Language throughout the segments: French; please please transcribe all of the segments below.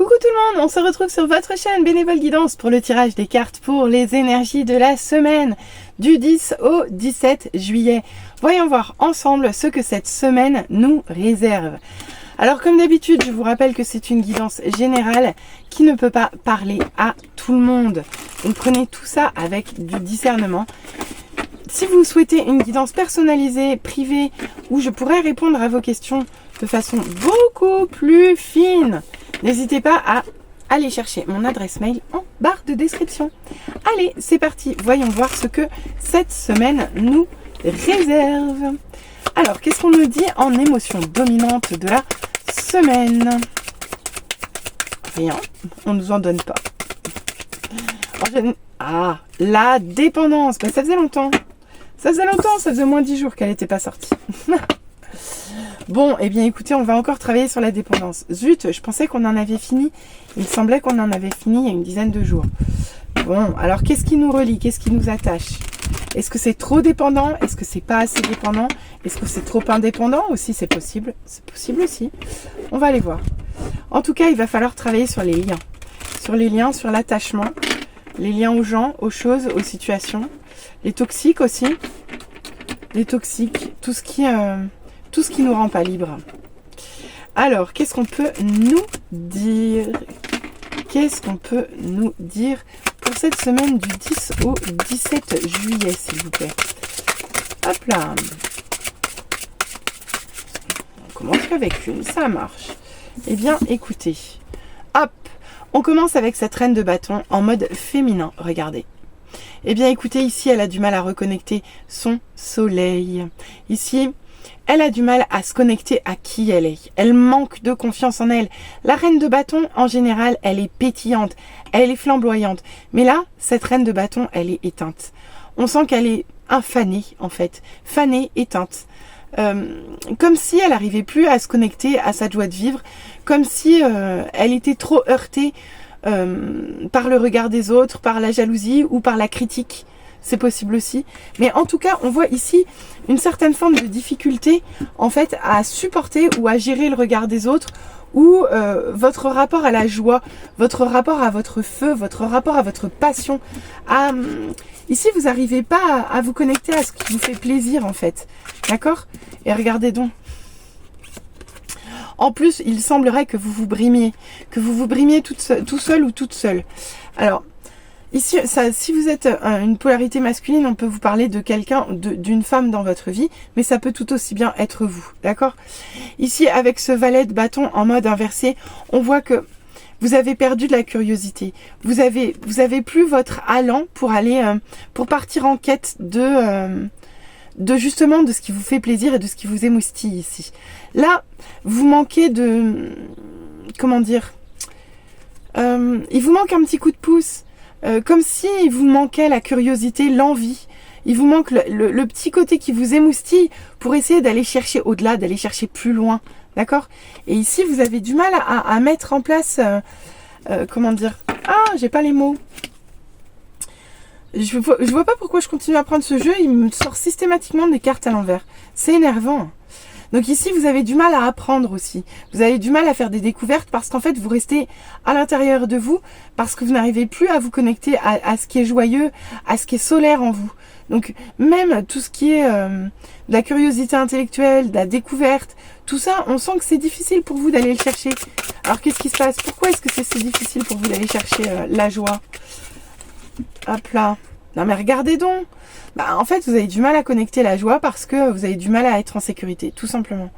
Coucou tout le monde, on se retrouve sur votre chaîne Bénévole Guidance pour le tirage des cartes pour les énergies de la semaine du 10 au 17 juillet. Voyons voir ensemble ce que cette semaine nous réserve. Alors comme d'habitude, je vous rappelle que c'est une guidance générale qui ne peut pas parler à tout le monde. Donc prenez tout ça avec du discernement. Si vous souhaitez une guidance personnalisée, privée, où je pourrais répondre à vos questions de façon beaucoup plus fine, n'hésitez pas à aller chercher mon adresse mail en barre de description. Allez, c'est parti, voyons voir ce que cette semaine nous réserve. Alors, qu'est-ce qu'on nous dit en émotion dominante de la semaine? Rien, on nous en donne pas. Ah, la dépendance, ben, ça faisait longtemps. Ça faisait moins 10 jours qu'elle n'était pas sortie. Bon, eh bien écoutez, on va encore travailler sur la dépendance. Zut, je pensais qu'on en avait fini. Il me semblait qu'on en avait fini il y a une dizaine de jours. Bon, alors qu'est-ce qui nous relie? Qu'est-ce qui nous attache? Est-ce que c'est trop dépendant? Est-ce que c'est pas assez dépendant? Est-ce que c'est trop indépendant aussi? C'est possible. C'est possible aussi. On va aller voir. En tout cas, il va falloir travailler sur les liens. Sur les liens, sur l'attachement. Les liens aux gens, aux choses, aux situations. Les toxiques aussi. Les toxiques. Tout ce qui nous rend pas libres. Alors, qu'est-ce qu'on peut nous dire? Qu'est-ce qu'on peut nous dire pour cette semaine du 10 au 17 juillet, s'il vous plaît? Hop là. On commence avec une, ça marche. Eh bien, écoutez. Hop. On commence avec cette reine de bâton en mode féminin. Regardez. Eh bien, écoutez, ici, elle a du mal à reconnecter son soleil. Ici, elle a du mal à se connecter à qui elle est. Elle manque de confiance en elle. La reine de bâton, en général, elle est pétillante. Elle est flamboyante. Mais là, cette reine de bâton, elle est éteinte. On sent qu'elle est fanée, en fait. Fanée, éteinte. Comme si elle n'arrivait plus à se connecter à sa joie de vivre. Comme si elle était trop heurtée par le regard des autres, par la jalousie ou par la critique. C'est possible aussi. Mais en tout cas, on voit ici une certaine forme de difficulté en fait à supporter ou à gérer le regard des autres ou votre rapport à la joie, votre rapport à votre feu, votre rapport à votre passion. Ici, vous n'arrivez pas à vous connecter à ce qui vous fait plaisir en fait. D'accord? Et regardez donc. En plus, il semblerait que vous vous brimiez. Que vous vous brimiez tout seul ou toute seule. Alors, ici, si vous êtes une polarité masculine, on peut vous parler de quelqu'un, d'une femme dans votre vie, mais ça peut tout aussi bien être vous, d'accord? Ici, avec ce valet de bâton en mode inversé, on voit que vous avez perdu de la curiosité. Vous avez plus votre allant pour aller, pour partir en quête justement de ce qui vous fait plaisir et de ce qui vous émoustille ici. Là, vous manquez de, comment dire, il vous manque un petit coup de pouce. Comme si il vous manquait la curiosité, l'envie. Il vous manque le petit côté qui vous émoustille pour essayer d'aller chercher au-delà, d'aller chercher plus loin. D'accord? Et ici, vous avez du mal à mettre en place... comment dire? Ah, j'ai pas les mots. Je vois pas pourquoi je continue à prendre ce jeu. Il me sort systématiquement des cartes à l'envers. C'est énervant. Donc ici, vous avez du mal à apprendre aussi. Vous avez du mal à faire des découvertes parce qu'en fait, vous restez à l'intérieur de vous parce que vous n'arrivez plus à vous connecter à ce qui est joyeux, à ce qui est solaire en vous. Donc même tout ce qui est de la curiosité intellectuelle, de la découverte, tout ça, on sent que c'est difficile pour vous d'aller le chercher. Alors qu'est-ce qui se passe? Pourquoi est-ce que c'est si difficile pour vous d'aller chercher la joie? Hop là. Non mais regardez donc. Bah, en fait, vous avez du mal à connecter la joie parce que vous avez du mal à être en sécurité, tout simplement.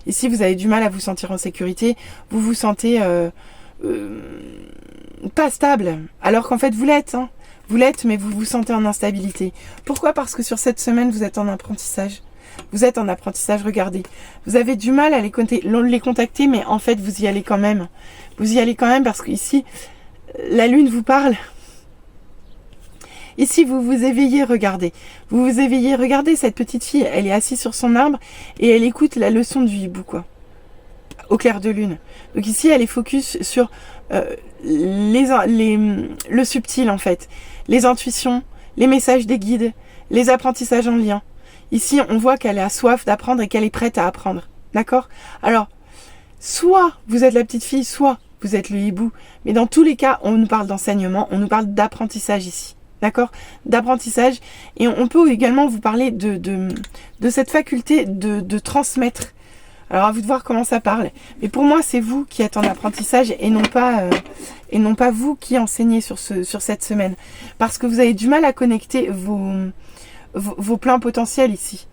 Ici, vous avez du mal à vous sentir en sécurité. Vous vous sentez pas stable. Alors qu'en fait, vous l'êtes. Hein. Vous l'êtes, mais vous vous sentez en instabilité. Pourquoi? Parce que sur cette semaine, vous êtes en apprentissage. Vous êtes en apprentissage, regardez. Vous avez du mal à les contacter, mais en fait, vous y allez quand même. Vous y allez quand même parce qu'ici, la lune vous parle. Ici, vous vous éveillez, regardez. Vous vous éveillez, regardez cette petite fille. Elle est assise sur son arbre et elle écoute la leçon du hibou, quoi. Au clair de lune. Donc ici, elle est focus sur le subtil, en fait. Les intuitions, les messages des guides, les apprentissages en lien. Ici, on voit qu'elle a soif d'apprendre et qu'elle est prête à apprendre. D'accord? Alors, soit vous êtes la petite fille, soit vous êtes le hibou. Mais dans tous les cas, on nous parle d'enseignement, on nous parle d'apprentissage ici. D'accord? D'apprentissage. Et on peut également vous parler de cette faculté de transmettre. Alors à vous de voir comment ça parle. Mais pour moi, c'est vous qui êtes en apprentissage et non pas vous qui enseignez sur cette semaine. Parce que vous avez du mal à connecter vos pleins potentiels ici.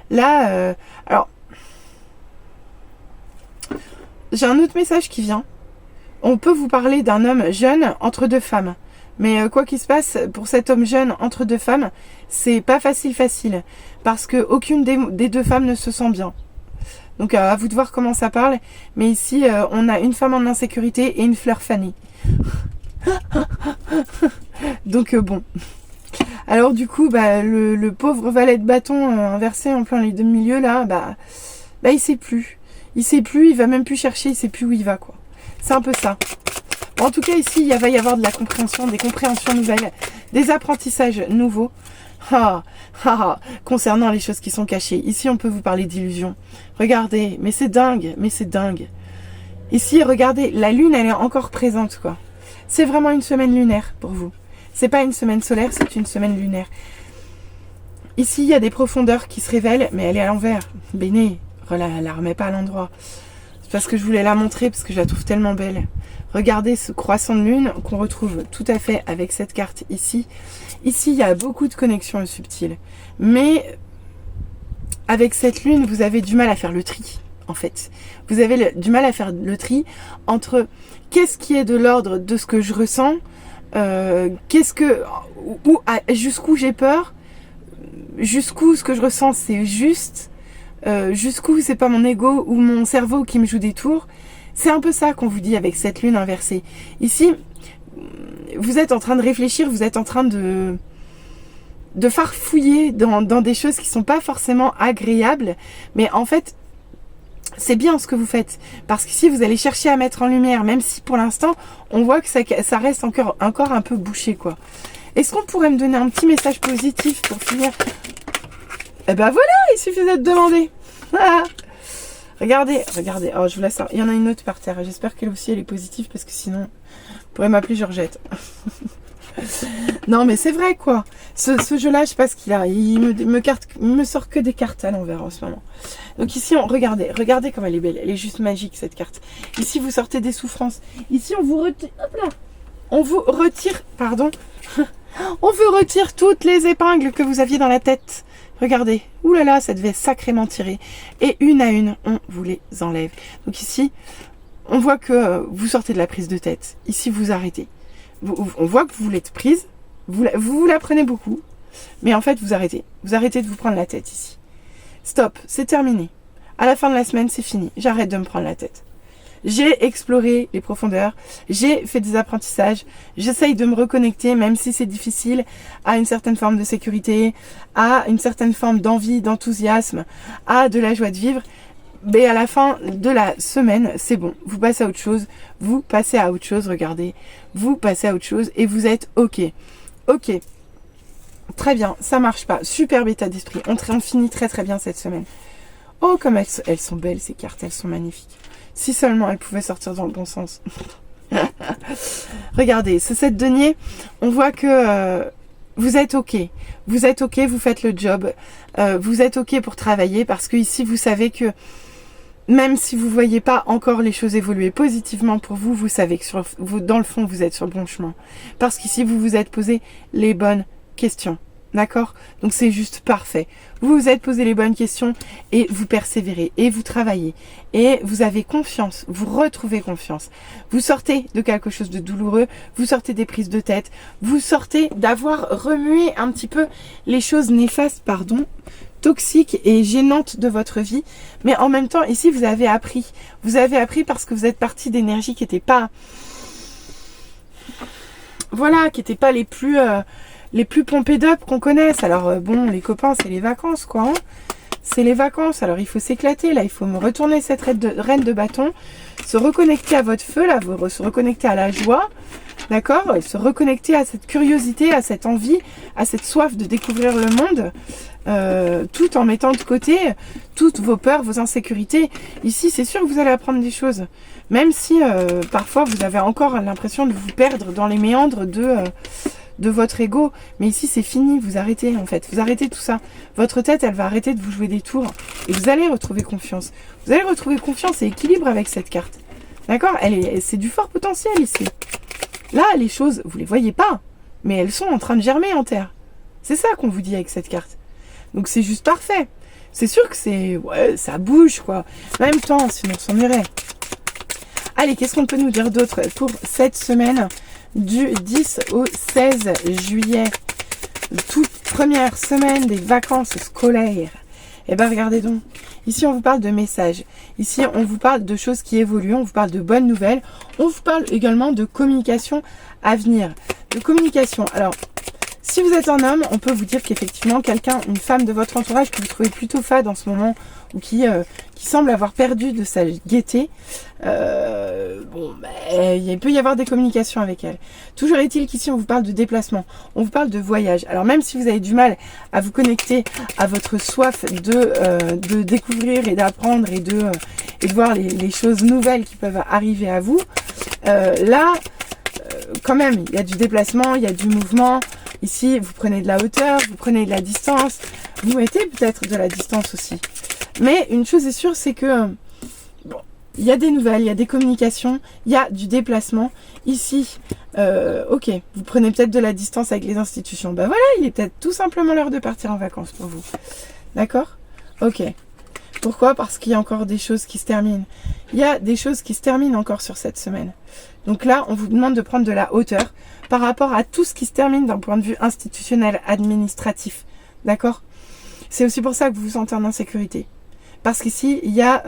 Là, alors, j'ai un autre message qui vient. On peut vous parler d'un homme jeune entre deux femmes. Mais quoi qu'il se passe, pour cet homme jeune entre deux femmes, c'est pas facile. Parce que aucune des deux femmes ne se sent bien. Donc à vous de voir comment ça parle. Mais ici, on a une femme en insécurité et une fleur fanée. Donc bon. Alors du coup, le pauvre valet de bâton inversé en plein milieu là, il sait plus. Il sait plus, il va même plus chercher, il sait plus où il va quoi. C'est un peu ça. Bon, en tout cas ici, il va y avoir de la compréhension, des compréhensions nouvelles, des apprentissages nouveaux. Concernant les choses qui sont cachées. Ici, on peut vous parler d'illusions. Regardez, mais c'est dingue, Ici, regardez, la lune, elle est encore présente quoi. C'est vraiment une semaine lunaire pour vous. C'est pas une semaine solaire, c'est une semaine lunaire. Ici, il y a des profondeurs qui se révèlent, mais elle est à l'envers. Béné, la remets pas à l'endroit. C'est parce que je voulais la montrer, parce que je la trouve tellement belle. Regardez ce croissant de lune qu'on retrouve tout à fait avec cette carte ici. Ici, il y a beaucoup de connexions subtiles. Mais avec cette lune, vous avez du mal à faire le tri, en fait. Vous avez du mal à faire le tri entre qu'est-ce qui est de l'ordre de ce que je ressens, jusqu'où j'ai peur, jusqu'où ce que je ressens c'est juste, jusqu'où c'est pas mon ego ou mon cerveau qui me joue des tours. C'est un peu ça qu'on vous dit avec cette lune inversée. Ici, vous êtes en train de réfléchir, vous êtes en train de farfouiller dans des choses qui sont pas forcément agréables, mais en fait, c'est bien ce que vous faites, parce qu'ici vous allez chercher à mettre en lumière, même si pour l'instant on voit que ça reste encore un peu bouché quoi. Est-ce qu'on pourrait me donner un petit message positif pour finir? Eh ben voilà, il suffisait de demander. Regardez, oh je vous laisse, il y en a une autre par terre, j'espère qu'elle aussi elle est positive, parce que sinon vous pourrez m'appeler Georgette. Non mais c'est vrai quoi. Ce jeu-là, je sais pas ce qu'il a. Il me sort que des cartes à l'envers en ce moment. Donc ici, regardez comme elle est belle. Elle est juste magique cette carte. Ici, vous sortez des souffrances. Ici, on vous retire, pardon. On vous retire toutes les épingles que vous aviez dans la tête. Regardez. Ouh là là, ça devait sacrément tirer. Et une à une, on vous les enlève. Donc ici, on voit que vous sortez de la prise de tête. Ici, vous arrêtez. On voit que vous l'êtes prise, vous la prenez beaucoup, mais en fait vous arrêtez de vous prendre la tête ici. Stop, c'est terminé. À la fin de la semaine, c'est fini. J'arrête de me prendre la tête. J'ai exploré les profondeurs, j'ai fait des apprentissages, j'essaye de me reconnecter, même si c'est difficile, à une certaine forme de sécurité, à une certaine forme d'envie, d'enthousiasme, à de la joie de vivre. Mais à la fin de la semaine, c'est bon. Vous passez à autre chose. Regardez. Vous passez à autre chose et vous êtes OK. OK. Très bien, ça marche pas. Superbe état d'esprit. On finit très très bien cette semaine. Oh, comme elles sont belles ces cartes. Elles sont magnifiques. Si seulement elles pouvaient sortir dans le bon sens. Regardez, ce 7 de denier, on voit que... vous êtes OK. Vous êtes OK, vous faites le job. Vous êtes OK pour travailler parce que ici, vous savez que même si vous ne voyez pas encore les choses évoluer positivement pour vous, vous savez que dans le fond, vous êtes sur le bon chemin. Parce qu'ici, vous vous êtes posé les bonnes questions. D'accord? Donc, c'est juste parfait. Vous vous êtes posé les bonnes questions et vous persévérez et vous travaillez. Et vous avez confiance. Vous retrouvez confiance. Vous sortez de quelque chose de douloureux. Vous sortez des prises de tête. Vous sortez d'avoir remué un petit peu les choses néfastes, toxiques et gênantes de votre vie. Mais en même temps, ici, vous avez appris. Vous avez appris parce que vous êtes parti d'énergie qui n'était pas... Voilà, qui n'étaient pas les plus pompées d'up qu'on connaisse. Alors bon, les copains, c'est les vacances, quoi. Hein, c'est les vacances. Alors il faut s'éclater, là. Il faut me retourner cette reine de bâton, se reconnecter à votre feu, là, se reconnecter à la joie. d'accord? Se reconnecter à cette curiosité, à cette envie, à cette soif de découvrir le monde, tout en mettant de côté toutes vos peurs, vos insécurités. Ici, c'est sûr que vous allez apprendre des choses, même si parfois vous avez encore l'impression de vous perdre dans les méandres de votre ego. Mais ici, c'est fini, vous arrêtez en fait. Vous arrêtez tout ça. Votre tête, elle va arrêter de vous jouer des tours et vous allez retrouver confiance. Vous allez retrouver confiance et équilibre avec cette carte. D'accord? C'est du fort potentiel ici. Là, les choses, vous les voyez pas, mais elles sont en train de germer en terre. C'est ça qu'on vous dit avec cette carte. Donc c'est juste parfait. C'est sûr que c'est... Ouais, ça bouge, quoi. En même temps, sinon on s'ennuierait. Allez, qu'est-ce qu'on peut nous dire d'autre pour cette semaine du 10 au 16 juillet, toute première semaine des vacances scolaires? Eh bien, regardez donc. Ici, on vous parle de messages. Ici, on vous parle de choses qui évoluent. On vous parle de bonnes nouvelles. On vous parle également de communication à venir. De communication. Alors, si vous êtes un homme, on peut vous dire qu'effectivement, quelqu'un, une femme de votre entourage que vous trouvez plutôt fade en ce moment, ou qui semble avoir perdu de sa gaieté, il peut y avoir des communications avec elle. Toujours est-il qu'ici, on vous parle de déplacement, on vous parle de voyage. Alors même si vous avez du mal à vous connecter à votre soif de découvrir et d'apprendre et de voir les choses nouvelles qui peuvent arriver à vous, quand même, il y a du déplacement, il y a du mouvement. Ici, vous prenez de la hauteur, vous prenez de la distance, vous mettez peut-être de la distance aussi. Mais une chose est sûre, c'est que il y a des nouvelles, il y a des communications, il y a du déplacement. Ici, ok, vous prenez peut-être de la distance avec les institutions. Ben voilà, il est peut-être tout simplement l'heure de partir en vacances pour vous. D'accord? Ok. Pourquoi? Parce qu'il y a encore des choses qui se terminent. Il y a des choses qui se terminent encore sur cette semaine. Donc là, on vous demande de prendre de la hauteur par rapport à tout ce qui se termine d'un point de vue institutionnel, administratif. D'accord? C'est aussi pour ça que vous vous sentez en insécurité. Parce qu'ici, il y a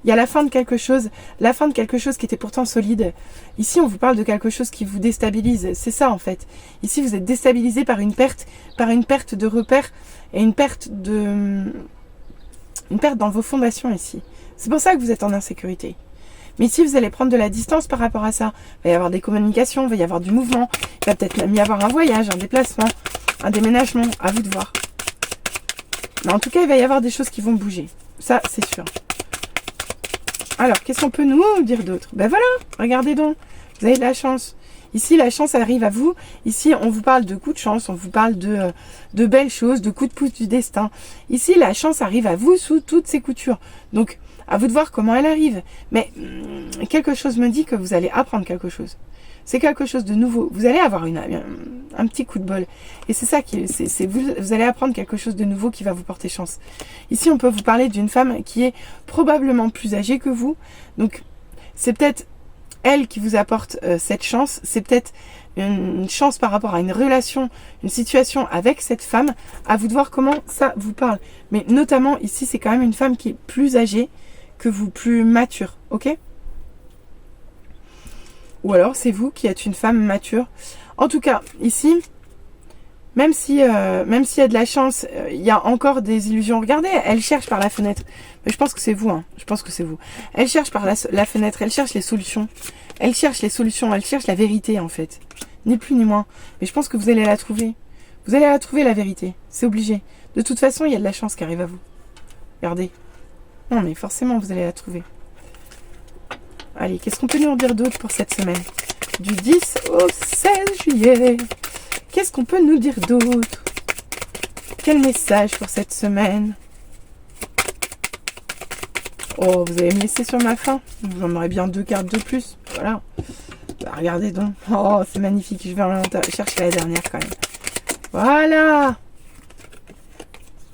la fin de quelque chose qui était pourtant solide. Ici, on vous parle de quelque chose qui vous déstabilise. C'est ça, en fait. Ici, vous êtes déstabilisé par une perte de repères et une perte dans vos fondations ici. C'est pour ça que vous êtes en insécurité. Mais ici, vous allez prendre de la distance par rapport à ça. Il va y avoir des communications, il va y avoir du mouvement. Il va peut-être même y avoir un voyage, un déplacement, un déménagement. À vous de voir. Mais en tout cas, il va y avoir des choses qui vont bouger. Ça, c'est sûr. Alors, qu'est-ce qu'on peut nous dire d'autre? Ben voilà, regardez donc. Vous avez de la chance. Ici, la chance arrive à vous. Ici, on vous parle de coups de chance. On vous parle de belles choses, de coups de pouce du destin. Ici, la chance arrive à vous sous toutes ses coutures. Donc, à vous de voir comment elle arrive. Mais quelque chose me dit que vous allez apprendre quelque chose. C'est quelque chose de nouveau. Vous allez avoir un petit coup de bol. Et c'est ça vous allez apprendre quelque chose de nouveau qui va vous porter chance. Ici, on peut vous parler d'une femme qui est probablement plus âgée que vous. Donc, c'est peut-être elle qui vous apporte cette chance. C'est peut-être une chance par rapport à une relation, une situation avec cette femme. À vous de voir comment ça vous parle. Mais notamment, ici, c'est quand même une femme qui est plus âgée que vous, plus mature. Ok ? Ou alors c'est vous qui êtes une femme mature. En tout cas, ici, même s'il y a de la chance, il y a encore des illusions. Regardez, elle cherche par la fenêtre. Mais je pense que c'est vous, hein. Je pense que c'est vous. Elle cherche par la fenêtre, elle cherche les solutions. Elle cherche les solutions, elle cherche la vérité en fait. Ni plus ni moins. Mais je pense que vous allez la trouver. Vous allez la trouver, la vérité. C'est obligé. De toute façon, il y a de la chance qui arrive à vous. Regardez. Non mais forcément, vous allez la trouver. Allez, qu'est-ce qu'on peut nous en dire d'autre pour cette semaine? Du 10 au 16 juillet. Qu'est-ce qu'on peut nous dire d'autre? Quel message pour cette semaine? Oh, vous allez me laisser sur ma faim. Vous en aurez bien 2 cartes de plus. Voilà. Bah, regardez donc. Oh, c'est magnifique. Je vais chercher la dernière quand même. Voilà.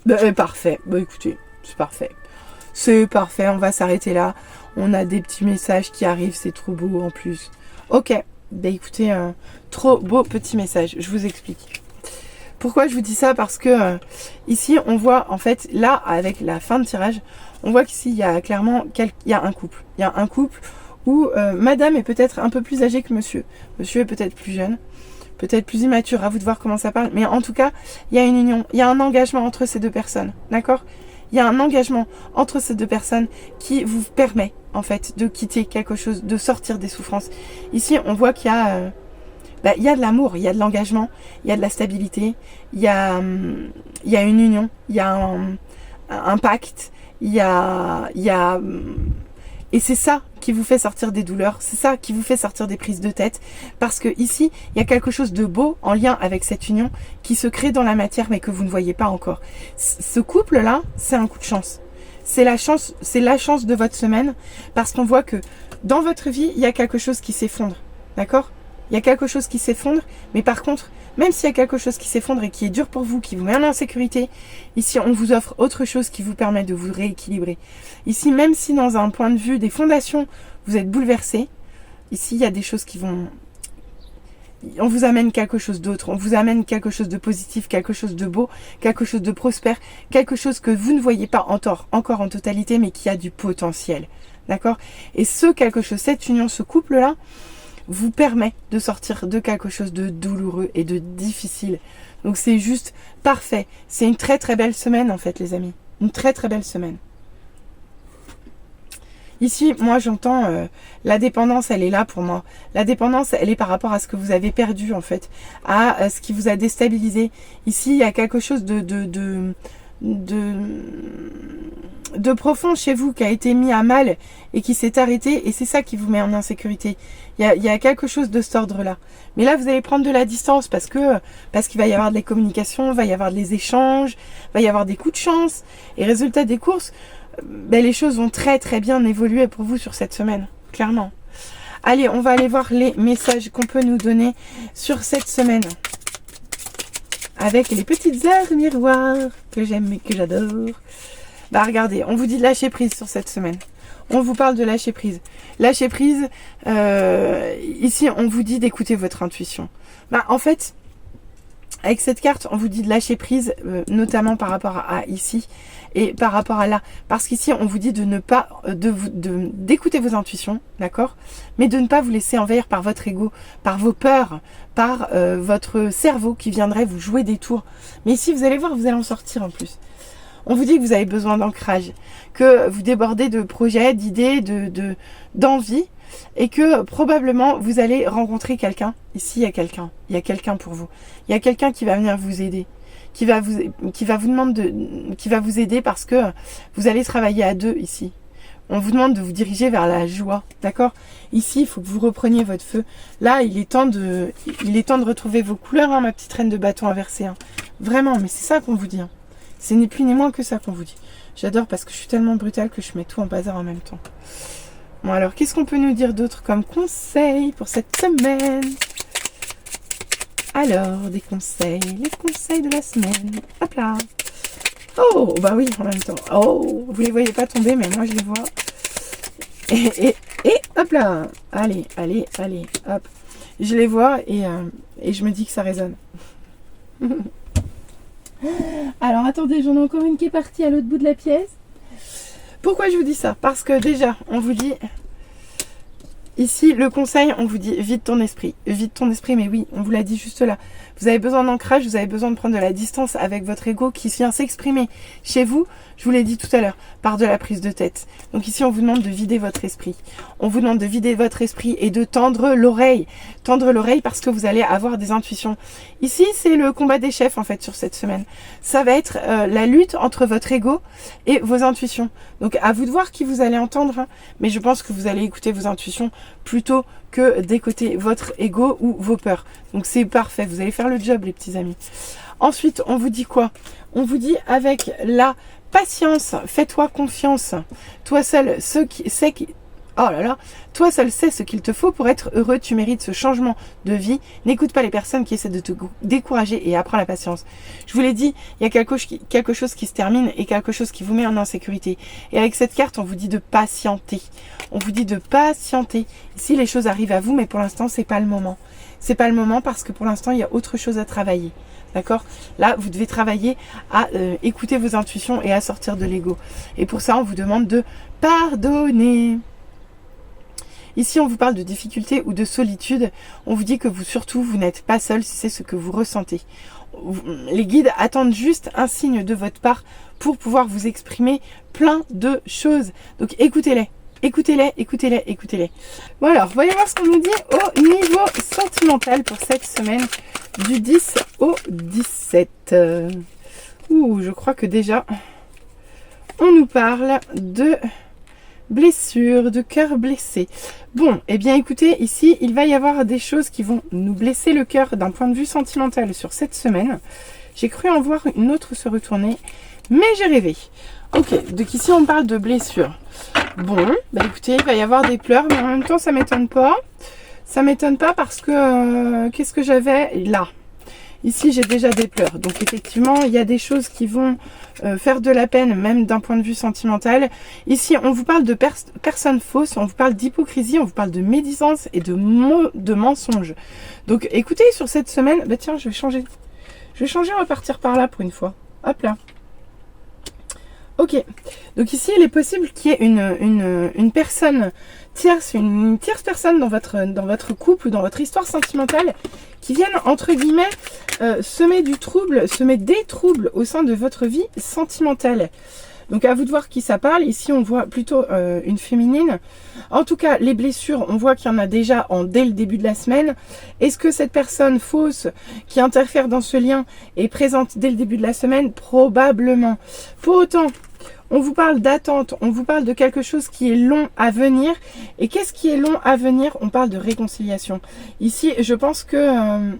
Bah, parfait. Bah écoutez, c'est parfait. C'est parfait, on va s'arrêter là. On a des petits messages qui arrivent, c'est trop beau en plus. Ok, bah écoutez, trop beau petit message, je vous explique. Pourquoi je vous dis ça? Parce que ici, on voit en fait, là, avec la fin de tirage, on voit qu'ici, il y a clairement il y a un couple. Il y a un couple où madame est peut-être un peu plus âgée que monsieur. Monsieur est peut-être plus jeune, peut-être plus immature, à vous de voir comment ça parle. Mais en tout cas, il y a une union, il y a un engagement entre ces deux personnes, d'accord? Il y a un engagement entre ces deux personnes qui vous permet, en fait, de quitter quelque chose, de sortir des souffrances. Ici, on voit qu'il y a bah, il y a de l'amour, il y a de l'engagement, il y a de la stabilité, il y a une union, il y a un pacte, et c'est ça qui vous fait sortir des douleurs, c'est ça qui vous fait sortir des prises de tête, parce que ici, il y a quelque chose de beau en lien avec cette union qui se crée dans la matière, mais que vous ne voyez pas encore. Ce couple-là, c'est un coup de chance. C'est la chance de votre semaine, parce qu'on voit que dans votre vie, il y a quelque chose qui s'effondre, d'accord? Il y a quelque chose qui s'effondre, mais par contre, même s'il y a quelque chose qui s'effondre et qui est dur pour vous, qui vous met en insécurité, ici, on vous offre autre chose qui vous permet de vous rééquilibrer. Ici, même si dans un point de vue des fondations, vous êtes bouleversé, ici, il y a des choses qui vont... On vous amène quelque chose d'autre, on vous amène quelque chose de positif, quelque chose de beau, quelque chose de prospère, quelque chose que vous ne voyez pas encore en totalité, mais qui a du potentiel. D'accord? Et ce quelque chose, cette union, ce couple-là, vous permet de sortir de quelque chose de douloureux et de difficile. Donc c'est juste parfait. C'est une très très belle semaine en fait les amis. Une très très belle semaine. Ici, moi j'entends la dépendance, elle est là pour moi. La dépendance, elle est par rapport à ce que vous avez perdu en fait, à ce qui vous a déstabilisé. Ici, il y a quelque chose de profond chez vous qui a été mis à mal et qui s'est arrêté, et c'est ça qui vous met en insécurité. Il y a quelque chose de cet ordre-là. Mais là, vous allez prendre de la distance parce qu'il va y avoir de la communication, il va y avoir des échanges, il va y avoir des coups de chance. Et résultat des courses, ben, les choses vont très très bien évoluer pour vous sur cette semaine, clairement. Allez, on va aller voir les messages qu'on peut nous donner sur cette semaine. Avec les petites heures miroirs que j'aime et que j'adore. Bah regardez, on vous dit de lâcher prise sur cette semaine. On vous parle de lâcher prise. Lâcher prise, ici on vous dit d'écouter votre intuition. Bah en fait, avec cette carte, on vous dit de lâcher prise, notamment par rapport à ici et par rapport à là. Parce qu'ici, on vous dit de ne pas, d'écouter vos intuitions, d'accord? Mais de ne pas vous laisser envahir par votre ego, par vos peurs, par votre cerveau qui viendrait vous jouer des tours. Mais ici, vous allez voir, vous allez en sortir en plus. On vous dit que vous avez besoin d'ancrage, que vous débordez de projets, d'idées, d'envie, et que probablement vous allez rencontrer quelqu'un. Ici, il y a quelqu'un pour vous. Il y a quelqu'un qui va venir vous aider, qui va vous aider parce que vous allez travailler à deux ici. On vous demande de vous diriger vers la joie, d'accord? Ici, il faut que vous repreniez votre feu. Là, il est temps de retrouver vos couleurs, hein, ma petite reine de bâton inversée. Hein. Vraiment, mais c'est ça qu'on vous dit. Hein. C'est ni plus ni moins que ça qu'on vous dit. J'adore parce que je suis tellement brutale que je mets tout en bazar en même temps. Bon alors, qu'est-ce qu'on peut nous dire d'autre comme conseil pour cette semaine? Alors, des conseils, les conseils de la semaine. Hop là. Oh, bah oui, en même temps. Oh, vous les voyez pas tomber, mais moi je les vois. Et hop là. Allez, hop. Je les vois et je me dis que ça résonne. Alors attendez, j'en ai encore une qui est partie à l'autre bout de la pièce. Pourquoi je vous dis ça? Parce que déjà, on vous dit, ici, le conseil, on vous dit, vide ton esprit. Vide ton esprit, mais oui, on vous l'a dit juste là. Vous avez besoin d'ancrage, vous avez besoin de prendre de la distance avec votre ego qui vient s'exprimer chez vous, je vous l'ai dit tout à l'heure, par de la prise de tête. Donc ici, on vous demande de vider votre esprit. On vous demande de vider votre esprit et de tendre l'oreille. Tendre l'oreille parce que vous allez avoir des intuitions. Ici, c'est le combat des chefs, en fait, sur cette semaine. Ça va être la lutte entre votre ego et vos intuitions. Donc, à vous de voir qui vous allez entendre, hein, mais je pense que vous allez écouter vos intuitions plutôt que d'écouter votre ego ou vos peurs. Donc c'est parfait, vous allez faire le job les petits amis. Ensuite, on vous dit quoi? On vous dit avec la patience, fais-toi confiance. Toi seul toi seul sais ce qu'il te faut pour être heureux, tu mérites ce changement de vie. N'écoute pas les personnes qui essaient de te décourager et apprends la patience. Je vous l'ai dit, il y a quelque chose qui se termine et quelque chose qui vous met en insécurité. Et avec cette carte, on vous dit de patienter. On vous dit de patienter. Ici, les choses arrivent à vous, mais pour l'instant, c'est pas le moment. C'est pas le moment parce que pour l'instant, il y a autre chose à travailler. D'accord? Là, vous devez travailler à écouter vos intuitions et à sortir de l'ego. Et pour ça, on vous demande de pardonner. Ici, on vous parle de difficulté ou de solitude. On vous dit que vous n'êtes pas seul si c'est ce que vous ressentez. Les guides attendent juste un signe de votre part pour pouvoir vous exprimer plein de choses. Donc, écoutez-les. Écoutez-les. Bon alors, voyons voir ce qu'on nous dit au niveau sentiment. sentimentale pour cette semaine du 10 au 17. Je crois que déjà, on nous parle de blessures, de cœur blessé. Bon, eh bien écoutez, ici, il va y avoir des choses qui vont nous blesser le cœur d'un point de vue sentimental sur cette semaine. J'ai cru en voir une autre se retourner, mais j'ai rêvé. Ok, donc ici on parle de blessures. Bon, bah écoutez, il va y avoir des pleurs, mais en même temps ça m'étonne pas. Ça m'étonne pas parce que, qu'est-ce que j'avais là? Ici j'ai déjà des pleurs, donc effectivement il y a des choses qui vont faire de la peine, même d'un point de vue sentimental. Ici on vous parle de personnes fausses, on vous parle d'hypocrisie, on vous parle de médisance et de mensonges. Donc écoutez, sur cette semaine, bah tiens, je vais changer, on va partir par là pour une fois. Hop là. Ok, donc ici il est possible qu'il y ait une personne tierce, une tierce personne dans votre couple ou dans votre histoire sentimentale qui vienne entre guillemets semer du trouble, semer des troubles au sein de votre vie sentimentale. Donc à vous de voir qui ça parle. Ici on voit plutôt une féminine. En tout cas les blessures, on voit qu'il y en a déjà dès le début de la semaine. Est-ce que cette personne fausse qui interfère dans ce lien est présente dès le début de la semaine? Probablement. Pour autant, on vous parle d'attente, on vous parle de quelque chose qui est long à venir. Et qu'est-ce qui est long à venir? On parle de réconciliation. Ici, je pense que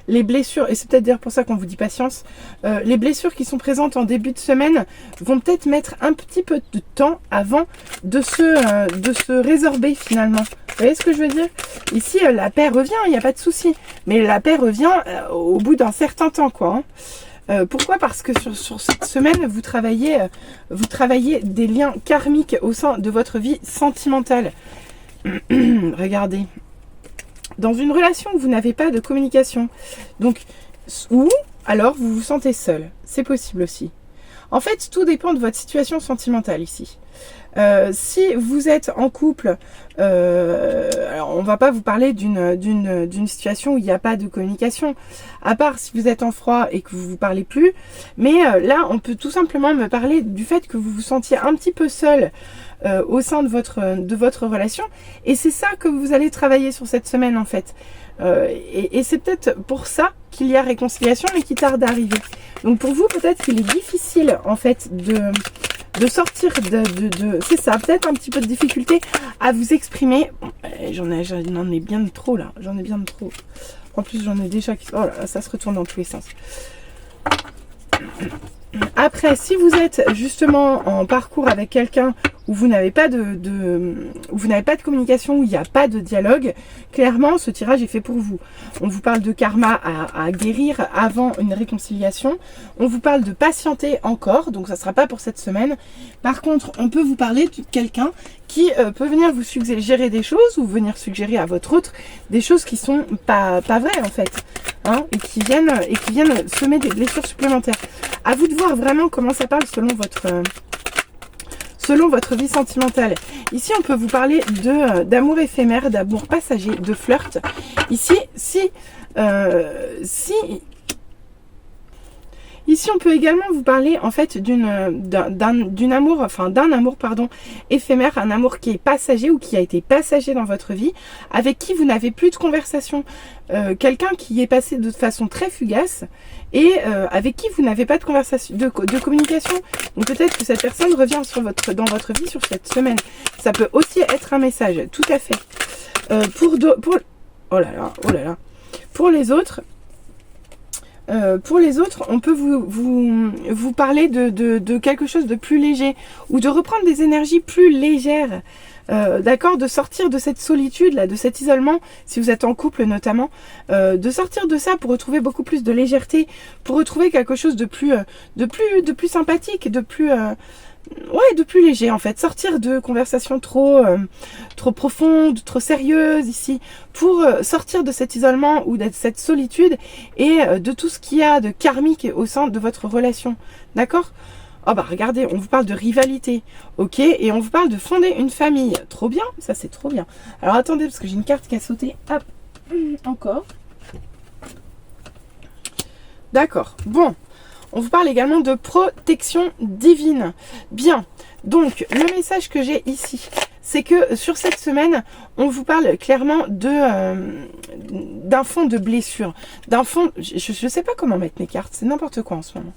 les blessures, et c'est peut-être d'ailleurs pour ça qu'on vous dit patience, les blessures qui sont présentes en début de semaine vont peut-être mettre un petit peu de temps avant de se résorber finalement. Vous voyez ce que je veux dire? Ici, la paix revient, il n'y a pas de souci. Mais la paix revient au bout d'un certain temps, quoi. Pourquoi? Parce que sur cette semaine, vous travaillez des liens karmiques au sein de votre vie sentimentale. Regardez. Dans une relation où vous n'avez pas de communication, donc, ou alors vous vous sentez seul. C'est possible aussi. En fait, tout dépend de votre situation sentimentale ici. Si vous êtes en couple, alors on va pas vous parler d'une situation où il n'y a pas de communication, à part si vous êtes en froid et que vous vous parlez plus. Mais là, on peut tout simplement me parler du fait que vous vous sentiez un petit peu seul au sein de votre relation. Et c'est ça que vous allez travailler sur cette semaine en fait. Et c'est peut-être pour ça qu'il y a réconciliation mais qui tarde à arriver. Donc pour vous, peut-être qu'il est difficile en fait de sortir de c'est ça, peut-être un petit peu de difficulté à vous exprimer. J'en ai bien de trop là, j'en ai bien de trop. En plus j'en ai déjà qui... Oh là là, ça se retourne dans tous les sens. Après, si vous êtes justement en parcours avec quelqu'un où vous n'avez pas de communication, où il n'y a pas de dialogue, clairement ce tirage est fait pour vous. On vous parle de karma à guérir avant une réconciliation. On vous parle de patienter encore, donc ça ne sera pas pour cette semaine. Par contre, on peut vous parler de quelqu'un qui peut venir vous suggérer des choses ou venir suggérer à votre autre des choses qui sont pas vraies en fait, hein, et qui viennent semer des blessures supplémentaires. À vous de voir vraiment comment ça parle selon votre vie sentimentale. Ici, on peut vous parler d'amour éphémère, d'amour passager, de flirt. Ici, ici, on peut également vous parler en fait d'un amour éphémère, un amour qui est passager ou qui a été passager dans votre vie, avec qui vous n'avez plus de conversation. Quelqu'un qui est passé de façon très fugace et avec qui vous n'avez pas de conversation, de communication. Donc peut-être que cette personne revient dans votre vie sur cette semaine. Ça peut aussi être un message, tout à fait. Oh là là. Pour les autres, on peut vous parler de quelque chose de plus léger ou de reprendre des énergies plus légères. D'accord, de sortir de cette solitude là, de cet isolement, si vous êtes en couple notamment, de sortir de ça pour retrouver beaucoup plus de légèreté, pour retrouver quelque chose de plus sympathique, de plus léger en fait, sortir de conversations trop profondes, trop sérieuses ici, pour sortir de cet isolement ou de cette solitude et de tout ce qu'il y a de karmique au sein de votre relation, d'accord? Oh bah regardez, on vous parle de rivalité, ok, et on vous parle de fonder une famille, trop bien, ça c'est trop bien. Alors attendez, parce que j'ai une carte qui a sauté, hop, encore. D'accord, bon, on vous parle également de protection divine. Bien, donc le message que j'ai ici, c'est que sur cette semaine, on vous parle clairement d'un fond de blessure, d'un fond, je sais pas comment mettre mes cartes, c'est n'importe quoi en ce moment.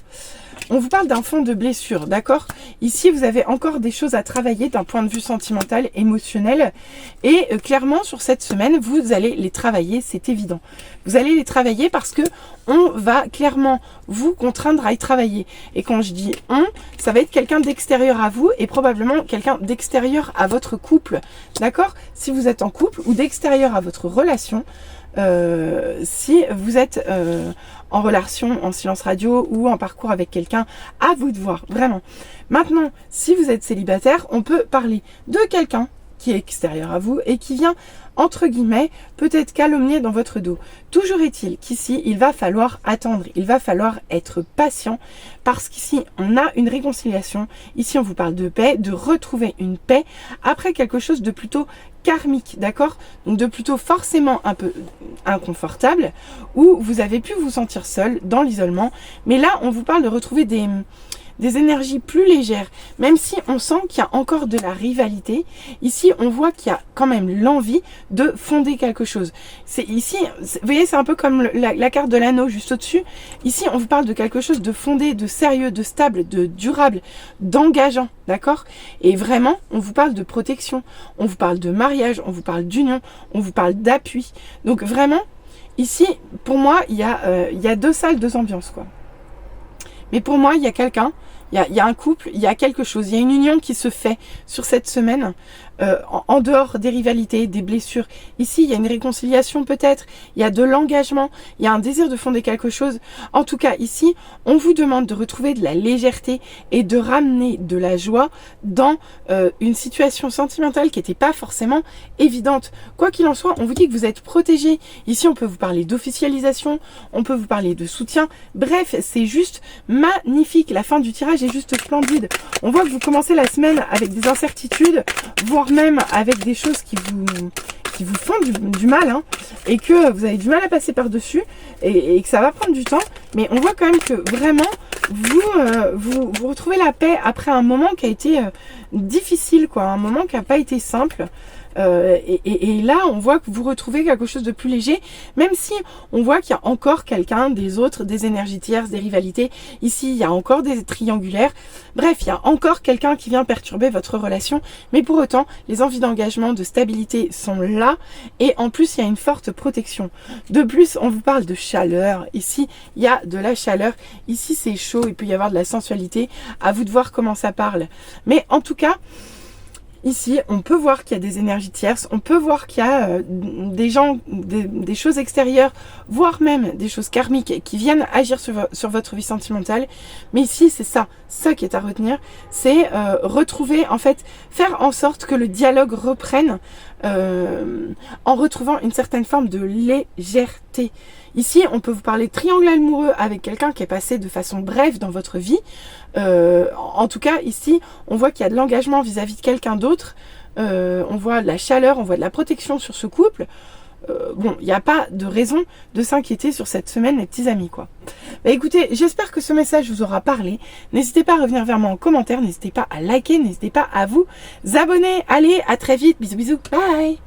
On vous parle d'un fond de blessure, d'accord? Ici, vous avez encore des choses à travailler d'un point de vue sentimental, émotionnel. Et clairement, sur cette semaine, vous allez les travailler, c'est évident. Vous allez les travailler parce que on va clairement vous contraindre à y travailler. Et quand je dis on, ça va être quelqu'un d'extérieur à vous et probablement quelqu'un d'extérieur à votre couple, d'accord? Si vous êtes en couple ou d'extérieur à votre relation, si vous êtes en relation, en silence radio ou en parcours avec quelqu'un, à vous de voir, vraiment. Maintenant, si vous êtes célibataire, on peut parler de quelqu'un qui est extérieur à vous et qui vient, entre guillemets, peut-être calomnier dans votre dos. Toujours est-il qu'ici, il va falloir attendre, il va falloir être patient parce qu'ici, on a une réconciliation. Ici, on vous parle de paix, de retrouver une paix après quelque chose de plutôt karmique, d'accord? Donc de plutôt forcément un peu inconfortable, où vous avez pu vous sentir seul dans l'isolement. Mais là, on vous parle de retrouver des énergies plus légères, même si on sent qu'il y a encore de la rivalité. Ici, on voit qu'il y a quand même l'envie de fonder quelque chose. C'est ici, vous voyez, c'est un peu comme la carte de l'anneau juste au-dessus. Ici, on vous parle de quelque chose de fondé, de sérieux, de stable, de durable, d'engageant, d'accord? Et vraiment, on vous parle de protection, on vous parle de mariage, on vous parle d'union, on vous parle d'appui. Donc vraiment, ici, pour moi, il y a deux salles, deux ambiances, quoi. Mais pour moi, il y a quelqu'un, il y a un couple, il y a quelque chose, il y a une union qui se fait sur cette semaine, en dehors des rivalités, des blessures. Ici, il y a une réconciliation peut-être, il y a de l'engagement, il y a un désir de fonder quelque chose. En tout cas, ici, on vous demande de retrouver de la légèreté et de ramener de la joie dans une situation sentimentale qui n'était pas forcément évidente. Quoi qu'il en soit, on vous dit que vous êtes protégé. Ici, on peut vous parler d'officialisation, on peut vous parler de soutien. Bref, c'est juste magnifique. La fin du tirage est juste splendide. On voit que vous commencez la semaine avec des incertitudes, voire même avec des choses qui vous font du mal, hein, et que vous avez du mal à passer par-dessus, et que ça va prendre du temps. Mais on voit quand même que vraiment, vous retrouvez la paix après un moment qui a été difficile, quoi, un moment qui n'a pas été simple. Et là, on voit que vous retrouvez quelque chose de plus léger, même si on voit qu'il y a encore quelqu'un, des autres, des énergies tierces, des rivalités. Ici, il y a encore des triangulaires. Bref, il y a encore quelqu'un qui vient perturber votre relation. Mais pour autant, les envies d'engagement, de stabilité sont là. Et en plus, il y a une forte protection. De plus, on vous parle de chaleur. Ici, il y a de la chaleur. Ici, c'est chaud. Il peut y avoir de la sensualité. À vous de voir comment ça parle. Mais en tout cas, ici, on peut voir qu'il y a des énergies tierces, on peut voir qu'il y a des gens, des choses extérieures, voire même des choses karmiques qui viennent agir sur votre vie sentimentale. Mais ici, c'est ça qui est à retenir, c'est retrouver, en fait, faire en sorte que le dialogue reprenne en retrouvant une certaine forme de légèreté. Ici, on peut vous parler de triangle amoureux avec quelqu'un qui est passé de façon brève dans votre vie. En tout cas, ici, on voit qu'il y a de l'engagement vis-à-vis de quelqu'un d'autre. On voit de la chaleur, on voit de la protection sur ce couple. Bon, il n'y a pas de raison de s'inquiéter sur cette semaine, les petits amis, quoi. Bah, écoutez, j'espère que ce message vous aura parlé. N'hésitez pas à revenir vers moi en commentaire, n'hésitez pas à liker, n'hésitez pas à vous abonner. Allez, à très vite, bisous bisous, bye.